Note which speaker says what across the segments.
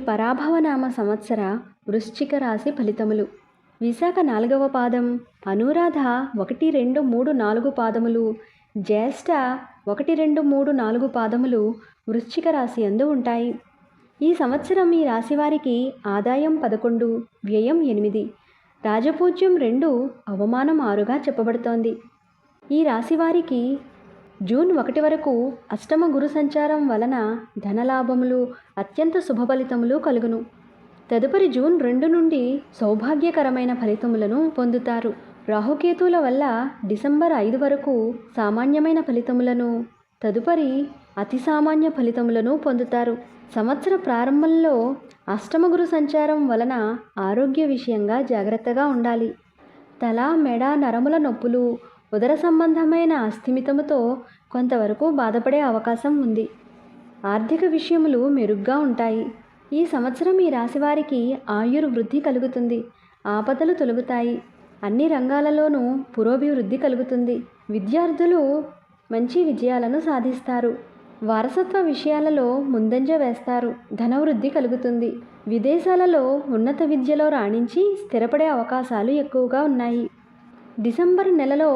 Speaker 1: పరాభవనామ సంవత్సర వృశ్చిక రాశి ఫలితములు. విశాఖ 4వ పాదం, అనురాధ 1, 2, 3, 4 పాదములు, జ్యేష్ఠ 1, 2, 3, 4 పాదములు వృశ్చిక రాశి యందు ఉంటాయి. ఈ సంవత్సరం ఈ రాశివారికి ఆదాయం 11, వ్యయం 8, రాజపూజ్యం 2, అవమానం 6గా చెప్పబడుతోంది. ఈ రాశివారికి జూన్ 1 వరకు అష్టమ గురు సంచారం వలన ధనలాభములు, అత్యంత శుభ ఫలితములు కలుగును. తదుపరి జూన్ 2 నుండి సౌభాగ్యకరమైన ఫలితములను పొందుతారు. రాహుకేతువుల వల్ల డిసెంబర్ 5 వరకు సామాన్యమైన ఫలితములను, తదుపరి అతి సామాన్య ఫలితములను పొందుతారు. సంవత్సర ప్రారంభంలో అష్టమ గురు సంచారం వలన ఆరోగ్య విషయంగా జాగ్రత్తగా ఉండాలి. తల, మెడ, నరముల నొప్పులు, ఉదర సంబంధమైన అస్థిమితముతో కొంతవరకు బాధపడే అవకాశం ఉంది. ఆర్థిక విషయములు మెరుగ్గా ఉంటాయి. ఈ సంవత్సరం ఈ రాశివారికి ఆయుర్వృద్ధి కలుగుతుంది. ఆపదలు తొలగుతాయి. అన్ని రంగాలలోనూ పురోభివృద్ధి కలుగుతుంది. విద్యార్థులు మంచి విజయాలను సాధిస్తారు. వారసత్వ విషయాలలో ముందంజ వేస్తారు. ధనవృద్ధి కలుగుతుంది. విదేశాలలో ఉన్నత విద్యలో రాణించి స్థిరపడే అవకాశాలు ఎక్కువగా ఉన్నాయి. డిసెంబర్ నెలలో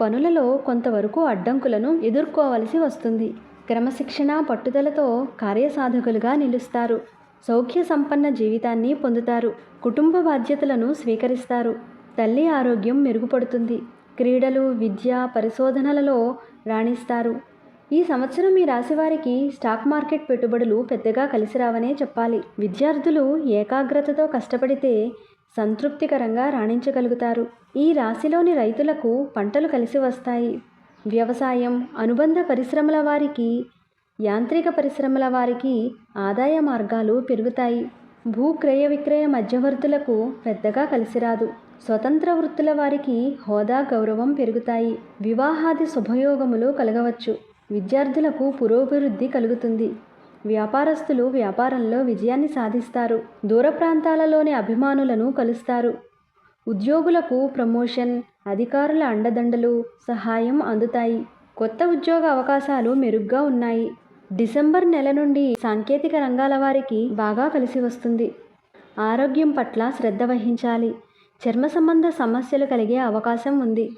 Speaker 1: పనులలో కొంతవరకు అడ్డంకులను ఎదుర్కోవలసి వస్తుంది. క్రమశిక్షణ, పట్టుదలతో కార్యసాధకులుగా నిలుస్తారు. సౌఖ్య సంపన్న జీవితాన్ని పొందుతారు. కుటుంబ బాధ్యతలను స్వీకరిస్తారు. తల్లి ఆరోగ్యం మెరుగుపడుతుంది. క్రీడలు, విద్య, పరిశోధనలలో రాణిస్తారు. ఈ సంవత్సరం ఈ రాశివారికి స్టాక్ మార్కెట్ పెట్టుబడులు పెద్దగా కలిసి రావనే చెప్పాలి. విద్యార్థులు ఏకాగ్రతతో కష్టపడితే సంతృప్తికరంగా రాణించగలుగుతారు. ఈ రాశిలోని రైతులకు పంటలు కలిసి వస్తాయి. వ్యవసాయం, అనుబంధ పరిశ్రమల వారికి, యాంత్రిక పరిశ్రమల వారికి ఆదాయ మార్గాలు పెరుగుతాయి. భూ క్రయ విక్రయ మధ్యవర్తులకు పెద్దగా కలిసిరాదు. స్వతంత్ర వృత్తుల వారికి హోదా, గౌరవం పెరుగుతాయి. వివాహాది శుభయోగములు కలగవచ్చు. విద్యార్థులకు పురోభివృద్ధి కలుగుతుంది. వ్యాపారస్తులు వ్యాపారంలో విజయాన్ని సాధిస్తారు. దూర ప్రాంతాలలోని అభిమానులను కలుస్తారు. ఉద్యోగులకు ప్రమోషన్, అధికారుల అండదండలు, సహాయం అందుతాయి. కొత్త ఉద్యోగ అవకాశాలు మెరుగ్గా ఉన్నాయి. డిసెంబర్ నెల నుండి సాంకేతిక రంగాల వారికి బాగా కలిసి వస్తుంది. ఆరోగ్యం పట్ల శ్రద్ధ వహించాలి. చర్మ సంబంధ సమస్యలు కలిగే అవకాశం ఉంది.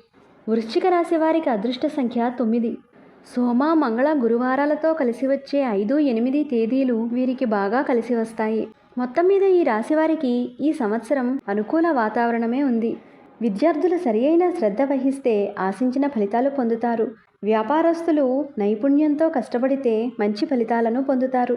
Speaker 1: వృశ్చిక రాశి వారికి అదృష్ట సంఖ్య 9. సోమ, మంగళ, గురువారాలతో కలిసి వచ్చే 5, 8 తేదీలు వీరికి బాగా కలిసి వస్తాయి. మొత్తం మీద ఈ రాశివారికి ఈ సంవత్సరం అనుకూల వాతావరణమే ఉంది. విద్యార్థులు సరియైన శ్రద్ధ వహిస్తే ఆశించిన ఫలితాలు పొందుతారు. వ్యాపారస్తులు నైపుణ్యంతో కష్టపడితే మంచి ఫలితాలను పొందుతారు.